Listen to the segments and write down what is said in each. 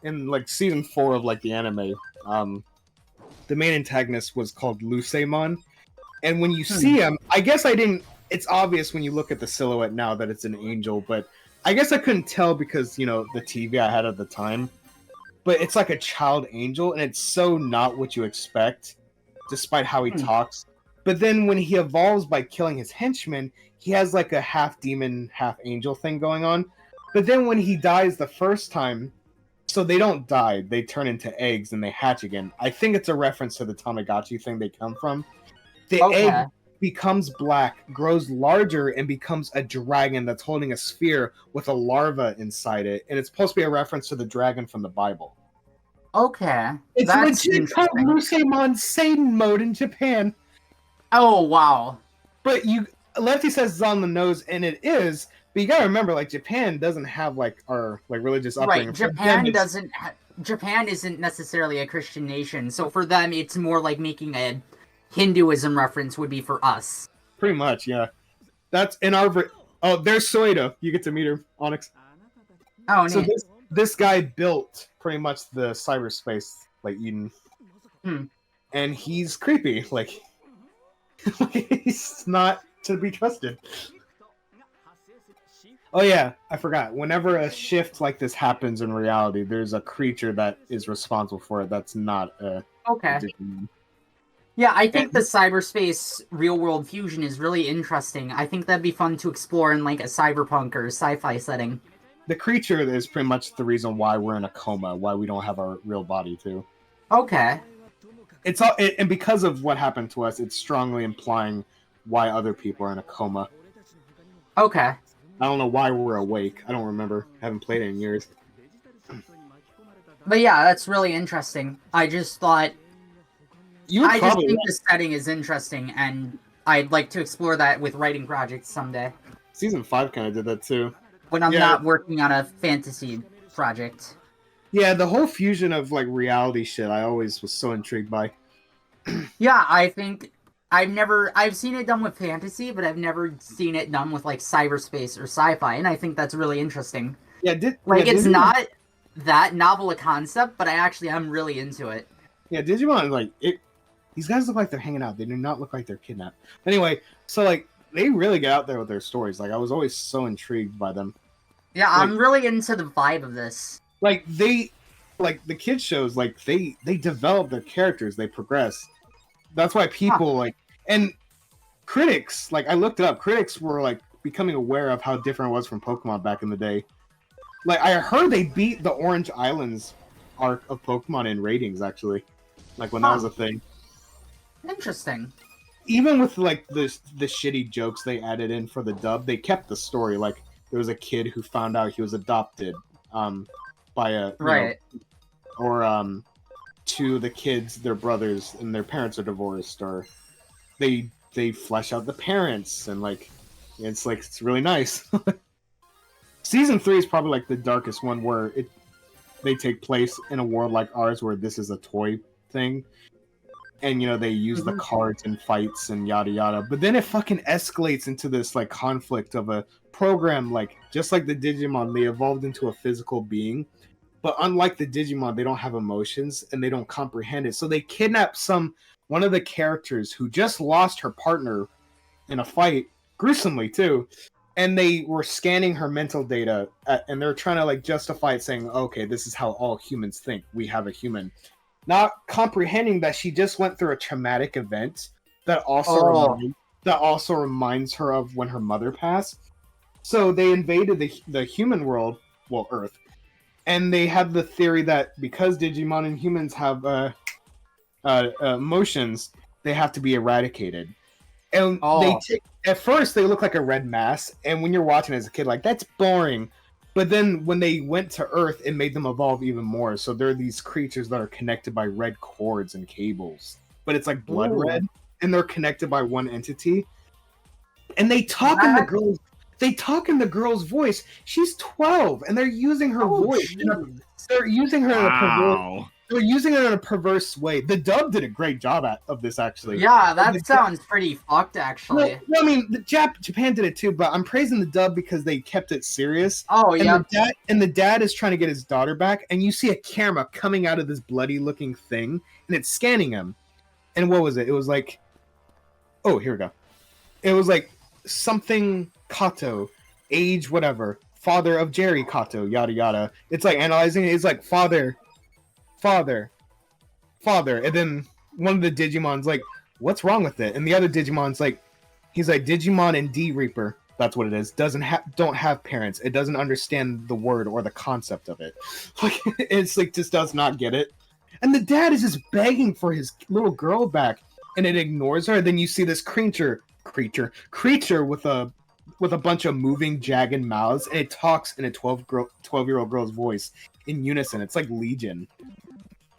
in like season 4 of like the anime, the main antagonist was called Luceimon, and when you see him, I guess I didn't. It's obvious when you look at the silhouette now that it's an angel, but I guess I couldn't tell because the TV I had at the time. But it's like a child angel, and it's so not what you expect, despite how he talks. But then when he evolves by killing his henchmen, he has like a half demon, half angel thing going on. But then when he dies the first time, so they don't die, they turn into eggs and they hatch again. I think it's a reference to the Tamagotchi thing they come from. The egg becomes black, grows larger, and becomes a dragon that's holding a sphere with a larva inside it. And it's supposed to be a reference to the dragon from the Bible. Okay. It's legit called Luceimon Satan mode in Japan. Oh, wow. But Lefty says it's on the nose, and it is, but you gotta remember, like, Japan doesn't have, like, our, like, religious upbringing. Right, Japan isn't necessarily a Christian nation, so for them, it's more like making a Hinduism reference would be for us. Pretty much, yeah. That's in our... Oh, there's Soida. You get to meet her, Onyx. Oh, neat. So this guy built pretty much the cyberspace, like, Eden. And he's creepy, like... he's not to be trusted. Oh yeah, I forgot. Whenever a shift like this happens in reality, there's a creature that is responsible for it that's not a Digimon. Yeah, I think the cyberspace real-world fusion is really interesting. I think that'd be fun to explore in like a cyberpunk or sci-fi setting. The creature is pretty much the reason why we're in a coma, why we don't have our real body too. Okay. And because of what happened to us, it's strongly implying why other people are in a coma. Okay. I don't know why we're awake. I don't remember. I haven't played it in years. But yeah, that's really interesting. I just thought... I just think the setting is interesting, and I'd like to explore that with writing projects someday. Season 5 kind of did that too. When I'm not working on a fantasy project. Yeah, the whole fusion of like reality shit I always was so intrigued by. Yeah, I think I've seen it done with fantasy, but I've never seen it done with like cyberspace or sci-fi, and I think that's really interesting. Yeah, it's not that novel a concept, but I actually am really into it. Yeah, Digimon, like these guys look like they're hanging out. They do not look like they're kidnapped. Anyway, so like they really get out there with their stories. Like I was always so intrigued by them. Yeah, I'm really into the vibe of this. Like the kids shows, like they develop their characters, they progress. That's why people like, and critics, like I looked it up, critics were like becoming aware of how different it was from Pokemon back in the day. Like I heard they beat the Orange Islands arc of Pokemon in ratings actually. Like when that was a thing. Interesting. Even with like the shitty jokes they added in for the dub, they kept the story. Like there was a kid who found out he was adopted by a or to the kids, their brothers, and their parents are divorced, or they flesh out the parents, and like it's really nice. Season 3 is probably like the darkest one, where they take place in a world like ours, where this is a toy thing, and they use the cards and fights and yada yada. But then it fucking escalates into this like conflict of a program, like just like the Digimon, they evolved into a physical being. But unlike the Digimon, they don't have emotions and they don't comprehend it. So they kidnap one of the characters who just lost her partner in a fight, gruesomely too. And they were scanning her mental data, and they're trying to like justify it, saying, "Okay, this is how all humans think. We have a human," not comprehending that she just went through a traumatic event that also reminds her of when her mother passed. So they invaded the human world, well, Earth. And they have the theory that because Digimon and humans have emotions, they have to be eradicated. And at first they look like a red mass, and when you're watching as a kid, like that's boring. But then when they went to Earth, it made them evolve even more. So they're these creatures that are connected by red cords and cables, but it's like blood red, and they're connected by one entity. And they talk in the girls. They talk in the girl's voice. She's 12, and they're using her voice. They're using her. they're using it in a perverse way. The dub did a great job of this, actually. Yeah, that sounds pretty fucked, actually. Well, I mean, Japan did it too, but I'm praising the dub because they kept it serious. Oh, yeah. And the dad is trying to get his daughter back, and you see a camera coming out of this bloody-looking thing, and it's scanning him. And what was it? It was like, oh, here we go. It was like something Kato, age whatever, father of Jerry Kato, yada yada. It's like analyzing it. It's like father, and then one of the Digimon's like, what's wrong with it? And the other Digimon's like, he's like, Digimon and D Reaper, that's what it is, don't have parents. It doesn't understand the word or the concept of it. Like, it's like, just does not get it. And the dad is just begging for his little girl back, and it ignores her. Then you see this creature with a bunch of moving, jagged mouths, and it talks in a 12-year-old girl's voice in unison. It's like Legion.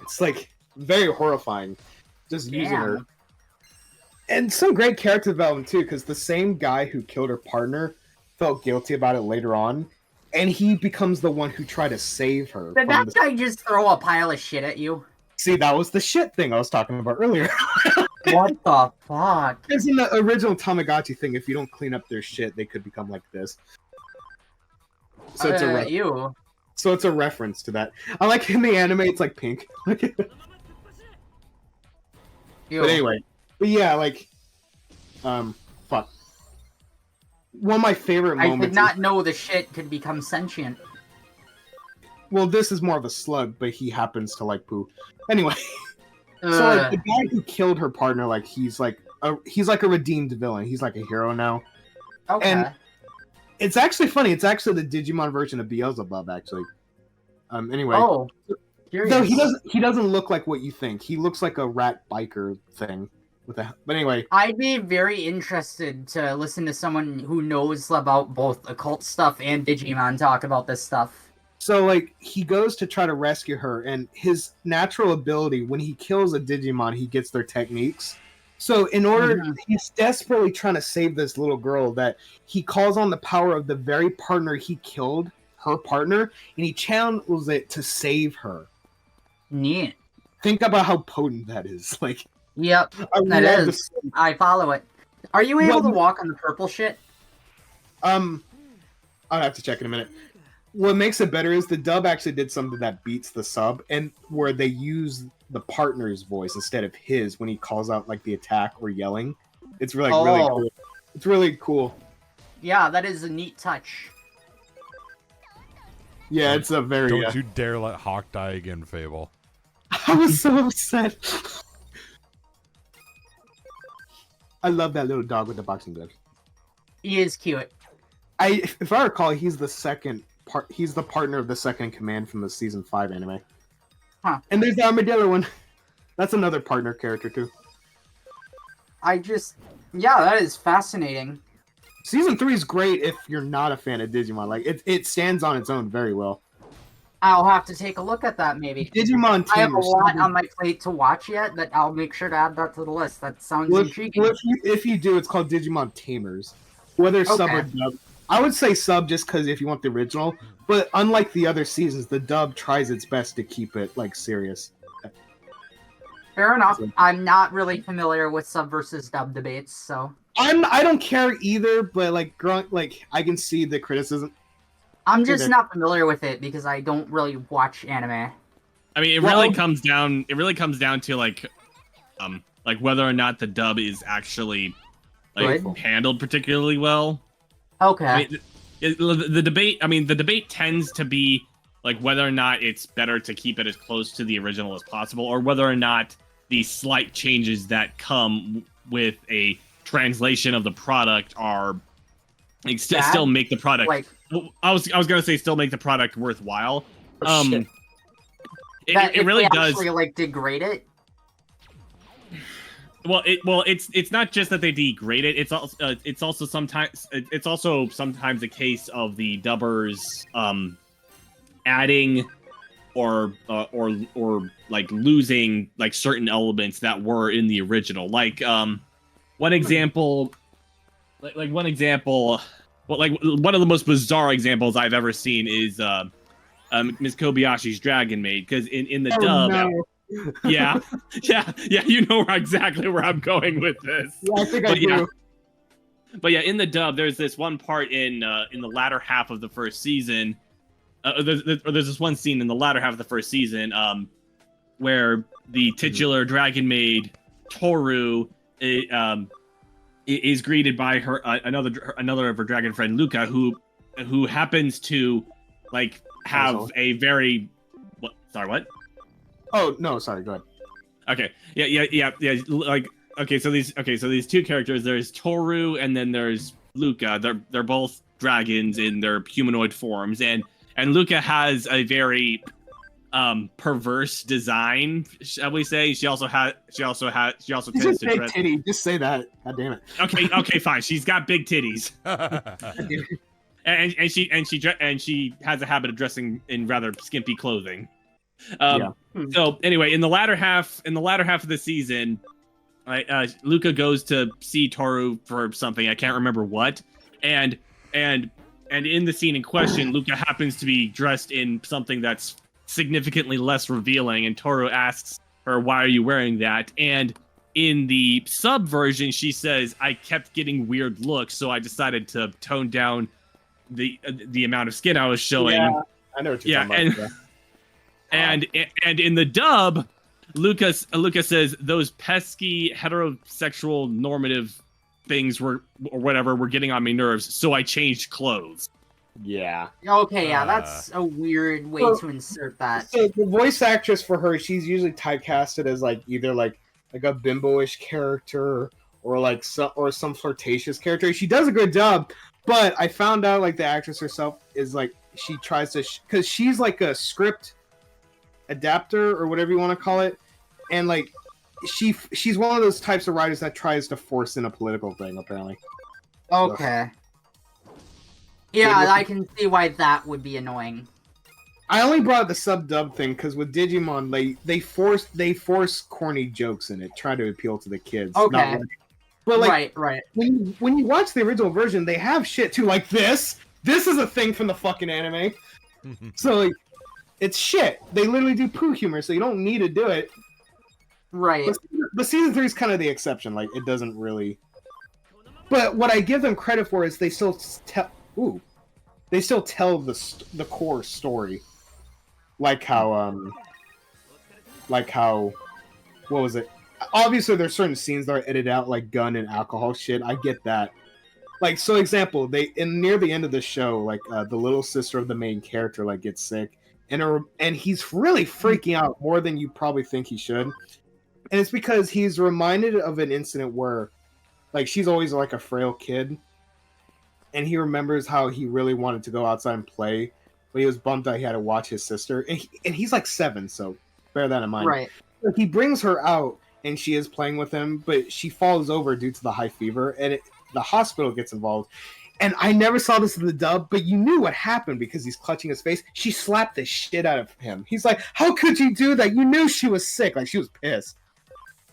It's like very horrifying, just using her. And some great character development too, because the same guy who killed her partner felt guilty about it later on, and he becomes the one who tried to save her. Did that guy just throw a pile of shit at you? See, that was the shit thing I was talking about earlier. What the fuck? Because in the original Tamagotchi thing, if you don't clean up their shit, they could become like this. So it's So it's a reference to that. I like in the anime, it's like pink. But anyway, yeah, like, fuck. One of my favorite moments. I did not know the shit could become sentient. Well, this is more of a slug, but he happens to like poo. Anyway, so like, the guy who killed her partner, like he's like a redeemed villain. He's like a hero now. Okay. And it's actually funny. It's actually the Digimon version of Beelzebub, actually. Anyway. Oh. No, he doesn't look like what you think. He looks like a rat biker thing. But anyway. I'd be very interested to listen to someone who knows about both occult stuff and Digimon talk about this stuff. So, like, he goes to try to rescue her, and his natural ability, when he kills a Digimon, he gets their techniques. So, in order, he's desperately trying to save this little girl, that he calls on the power of the very partner he killed, her partner, and he channels it to save her. Neat. Think about how potent that is. Like, yep, that is. I follow it. Are you able to walk on the purple shit? I'll have to check in a minute. What makes it better is the dub actually did something that beats the sub, and where they use the partner's voice instead of his when he calls out like the attack or yelling. It's really cool. It's really cool. Yeah, that is a neat touch. Yeah, it's a very. Don't you dare let Hawk die again, Fable. I was so upset. I love that little dog with the boxing glove. He is cute. If I recall, he's the partner of the second in command from the season 5 anime. Huh. And there's the armadillo one. That's another partner character too. Yeah, that is fascinating. Season 3 is great if you're not a fan of Digimon. Like it stands on its own very well. I'll have to take a look at that maybe. Digimon Tamers. I have a lot on my plate to watch yet, but I'll make sure to add that to the list. That sounds intriguing. If you do, it's called Digimon Tamers. Whether sub or dub. I would say sub just because if you want the original, but unlike the other seasons, the dub tries its best to keep it like serious. Fair enough. I'm not really familiar with sub versus dub debates, so I don't care either, but like I can see the criticism. I'm just not familiar with it because I don't really watch anime. I mean, it really comes down to like whether or not the dub is actually like handled particularly well. Okay. I mean, the debate tends to be like whether or not it's better to keep it as close to the original as possible, or whether or not the slight changes that come with a translation of the product are like, still make the product. Like, I was gonna say still make the product worthwhile. It really does. Actually, like, degrade it. Well, it's not just that they degrade it. It's also sometimes a case of the dubbers adding or like losing like certain elements that were in the original. Like one example. One of the most bizarre examples I've ever seen is Ms. Kobayashi's Dragon Maid, because in the Oh, dub, no. yeah, you know exactly where I'm going with this. Yeah, I think I do. But yeah, in the dub, there's this one part in the latter half of the first season. There's this one scene in the latter half of the first season, where the titular Dragon Maid Toru is greeted by her another of her dragon friend Luca, who happens to like have a very what? Oh no, sorry. Go ahead. Okay, yeah. Like so these two characters. There's Toru and then there's Luca. They're both dragons in their humanoid forms, and Luca has a very perverse design, shall we say. She also tends to dress. Titty. Just say that. God damn it. Okay, fine. She's got big titties. and she has a habit of dressing in rather skimpy clothing. So anyway, in the latter half of the season, Luca goes to see Toru for something, I can't remember what, and in the scene in question, Luca happens to be dressed in something that's significantly less revealing, and Toru asks her, "Why are you wearing that?" And in the sub version, she says, "I kept getting weird looks, so I decided to tone down the amount of skin I was showing." Yeah, I know what you're talking about. And in the dub, Luca says those pesky heterosexual normative things were getting on my nerves, so I changed clothes. Yeah. Okay, yeah, that's a weird way to insert that. So the voice actress for her, she's usually typecasted as either a bimbo-ish character or some flirtatious character. She does a good job, but I found out the actress herself is she tries to because she's a script adapter or whatever you want to call it, and she's one of those types of writers that tries to force in a political thing, apparently. Okay. Yeah, I can see why that would be annoying. I only brought up the sub-dub thing because with Digimon, they force corny jokes in it, try to appeal to the kids. Okay. But right. When you watch the original version, they have shit too, like this. This is a thing from the fucking anime. So it's shit. They literally do poo humor, so you don't need to do it. Right. But season 3 is kind of the exception. It doesn't really. But what I give them credit for is they still tell. They still tell the core story, like how what was it? Obviously, there's certain scenes that are edited out, like gun and alcohol shit. I get that. So example, near the end of the show, the little sister of the main character gets sick, and he's really freaking out more than you probably think he should, and it's because he's reminded of an incident where, she's always a frail kid. And he remembers how he really wanted to go outside and play, but he was bummed out he had to watch his sister. And he's 7, so bear that in mind. Right. He brings her out, and she is playing with him, but she falls over due to the high fever, and the hospital gets involved. And I never saw this in the dub, but you knew what happened because he's clutching his face. She slapped the shit out of him. He's like, "How could you do that? You knew she was sick." She was pissed.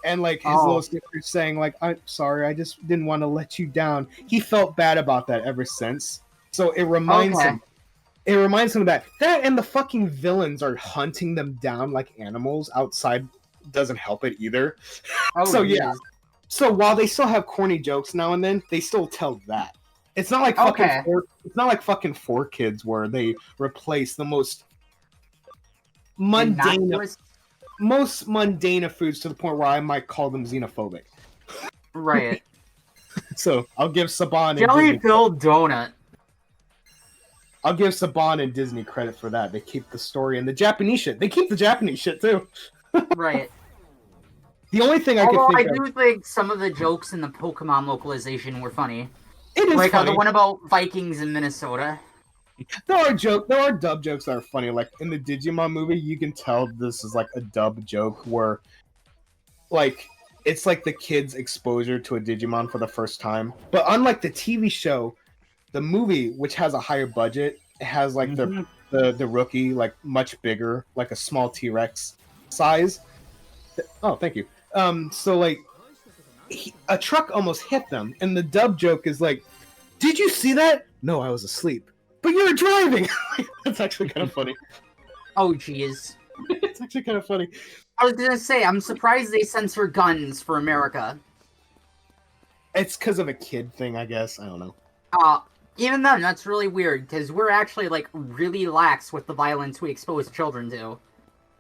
And his little sister saying "I'm sorry, I just didn't want to let you down." He felt bad about that ever since. So it reminds him. It reminds him of that. That and the fucking villains are hunting them down like animals outside doesn't help it either. So yeah. So while they still have corny jokes now and then, they still tell that. It's not like it's not like fucking 4Kids where they replace the most mundane of foods to the point where I might call them xenophobic. Right. So I'll give Saban jelly-filled donut. I'll give Saban and Disney credit for that. They keep the story and the Japanese shit. They keep the Japanese shit too. Right. The only thing I do think some of the jokes in the Pokemon localization were funny. It is funny. The one about Vikings in Minnesota. There are dub jokes that are funny. In the Digimon movie, you can tell this is a dub joke where, it's the kid's exposure to a Digimon for the first time. But unlike the TV show, the movie, which has a higher budget, it has the rookie much bigger, a small T-Rex size. Oh, thank you. So a truck almost hit them, and the dub joke is "Did you see that? No, I was asleep." but you're driving. That's actually kind of funny. Oh, jeez. It's actually kind of funny. I was gonna say, I'm surprised they censor guns for America. It's because of a kid thing, I guess. I don't know. Even then, that's really weird, because we're actually, like, really lax with the violence we expose children to.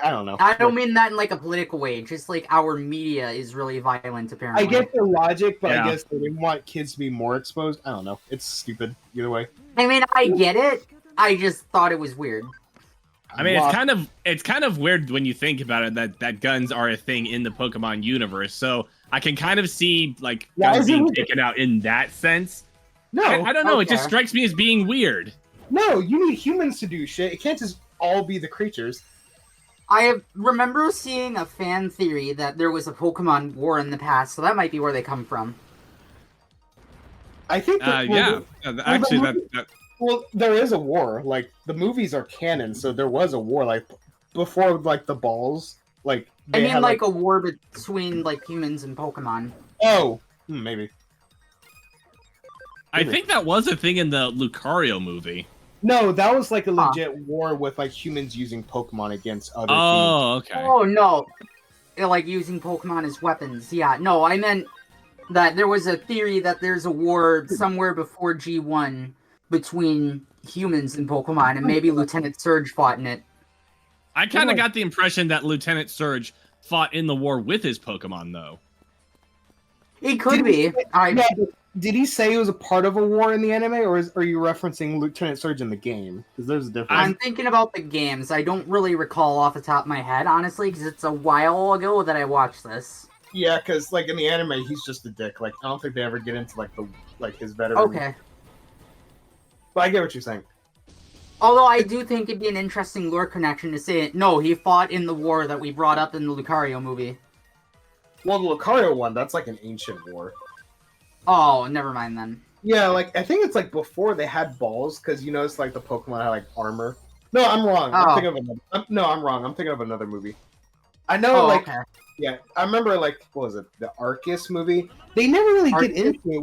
I don't know. I don't mean that in, like, a political way, just, like, our media is really violent, apparently. I get the logic, but I guess they didn't want kids to be more exposed. I don't know. It's stupid, either way. I mean, I get it. I just thought it was weird. I mean, it's kind of weird when you think about it that guns are a thing in the Pokemon universe. So I can kind of see like guns being taken out in that sense. No, I don't know. Okay. It just strikes me as being weird. No, you need humans to do shit. It can't just all be the creatures. I remember seeing a fan theory that there was a Pokemon war in the past, so that might be where they come from. I think. Well, there is a war. Like, the movies are canon, so there was a war. Like, before, like, the balls. Like, I mean, like, a war between, like, humans and Pokemon. Oh, maybe. I think that was a thing in the Lucario movie. No, that was, like, a legit war with, like, humans using Pokemon against other humans. Oh, okay. Oh, no. Like, using Pokemon as weapons. Yeah, no, I meant that there was a theory that there's a war somewhere before G1 between humans and Pokemon, and maybe Lieutenant Surge fought in it. I kind of got the impression that Lieutenant Surge fought in the war with his Pokemon, though. He could be. Did he say he was a part of a war in the anime, or are you referencing Lieutenant Surge in the game? Because there's a difference. I'm thinking about the games. I don't really recall off the top of my head, honestly, because it's a while ago that I watched this. Yeah, because, like, in the anime, he's just a dick. Like, I don't think they ever get into, like, his veteran... Okay. But I get what you're saying. Although I do think it'd be an interesting lore connection to say, no, he fought in the war that we brought up in the Lucario movie. Well, the Lucario one, that's like an ancient war. Oh, never mind then. Yeah, like, I think it's like before they had balls, because you notice like the Pokemon had like armor. No, I'm wrong. I'm thinking of another. No, I'm wrong. I'm thinking of another movie. I know, okay. Yeah, I remember like what was it, the Arceus movie? They never really get into it,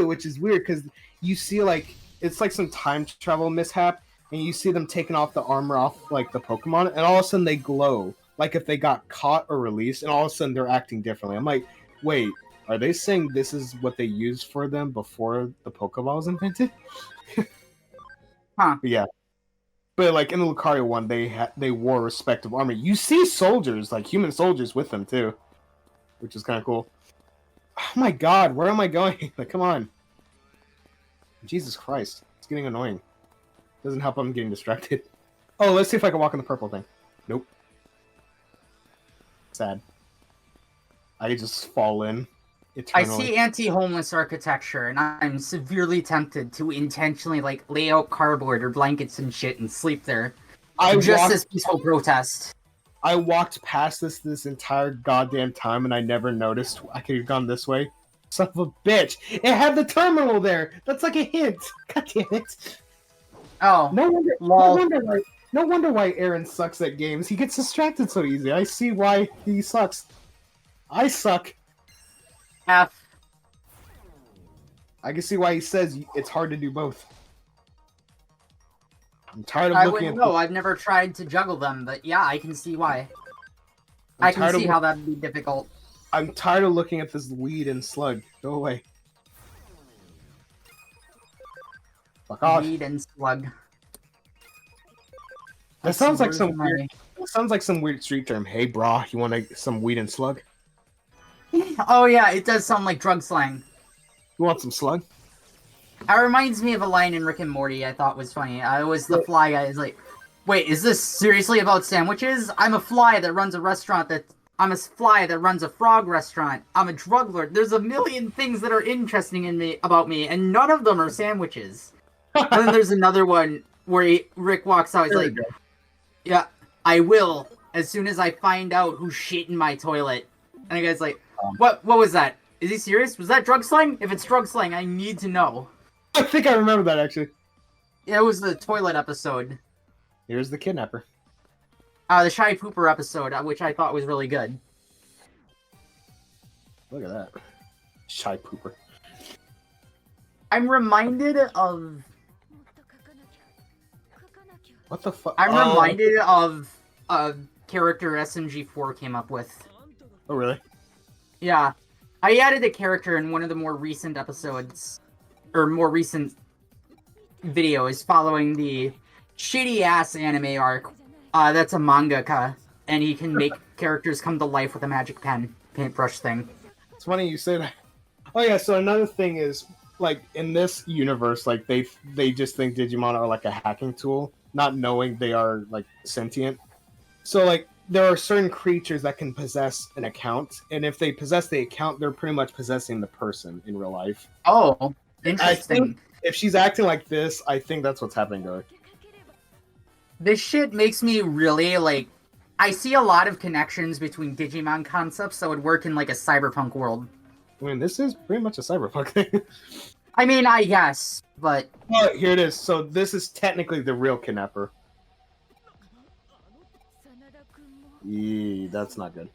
which is weird because you see like it's like some time travel mishap, and you see them taking off the armor off like the Pokemon, and all of a sudden they glow, like if they got caught or released, and all of a sudden they're acting differently. I'm like, wait. Are they saying this is what they used for them before the Pokeball was invented? Huh. Yeah. But like in the Lucario one, they wore respective armor. You see soldiers, like human soldiers with them too. Which is kind of cool. Oh my god, where am I going? Like, come on. Jesus Christ. It's getting annoying. Doesn't help I'm getting distracted. Oh, let's see if I can walk in the purple thing. Nope. Sad. I just fall in. Eternally. I see anti-homeless architecture, and I'm severely tempted to intentionally, like, lay out cardboard or blankets and shit and sleep there. Just as peaceful protest. I walked past this entire goddamn time, and I never noticed I could have gone this way. Son of a bitch! It had the terminal there! That's like a hint! God damn it! Oh. No wonder why Aaron sucks at games. He gets distracted so easy. I see why he sucks. I suck. F. I can see why he says it's hard to do both. I'm tired of looking at... I've never tried to juggle them, but yeah, I can see why. I can see how that'd be difficult. I'm tired of looking at this weed and slug. Go away. Fuck off. Weed and slug. That sounds like some weird... That sounds like some weird street term. Hey, brah, you want some weed and slug? Oh yeah, it does sound like drug slang. You want some slug? It reminds me of a line in Rick and Morty I thought was funny. I was the fly guy. Is like, wait, is this seriously about sandwiches? I'm a fly that runs a restaurant I'm a fly that runs a frog restaurant. I'm a drug lord. There's a million things that are interesting about me, and none of them are sandwiches. And then there's another one where Rick walks out. He's like, yeah, I will, as soon as I find out who shit in my toilet. And the guy's like, what was that? Is he serious? Was that drug slang? If it's drug slang, I need to know. I think I remember that, actually. Yeah, it was the toilet episode. Here's the kidnapper. The Shy Pooper episode, which I thought was really good. Look at that. Shy Pooper. I'm reminded of What the fuck? I'm reminded of a character SMG4 came up with. Oh, really? Yeah. I added a character in one of the more recent episodes, or more recent videos following the shitty-ass anime arc. That's a mangaka, and he can make characters come to life with a magic pen, paintbrush thing. It's funny you say that. Oh yeah, so another thing is, like, in this universe, like, they just think Digimon are like a hacking tool, not knowing they are, like, sentient. So, like, there are certain creatures that can possess an account, and if they possess the account, they're pretty much possessing the person in real life. Oh, I interesting. think if she's acting like this, I think that's what's happening to her. This shit makes me really, like... I see a lot of connections between Digimon concepts that would work in, like, a cyberpunk world. I mean, this is pretty much a cyberpunk thing. I mean, I guess, but... Well, here it is. So this is technically the real kidnapper. That's not good.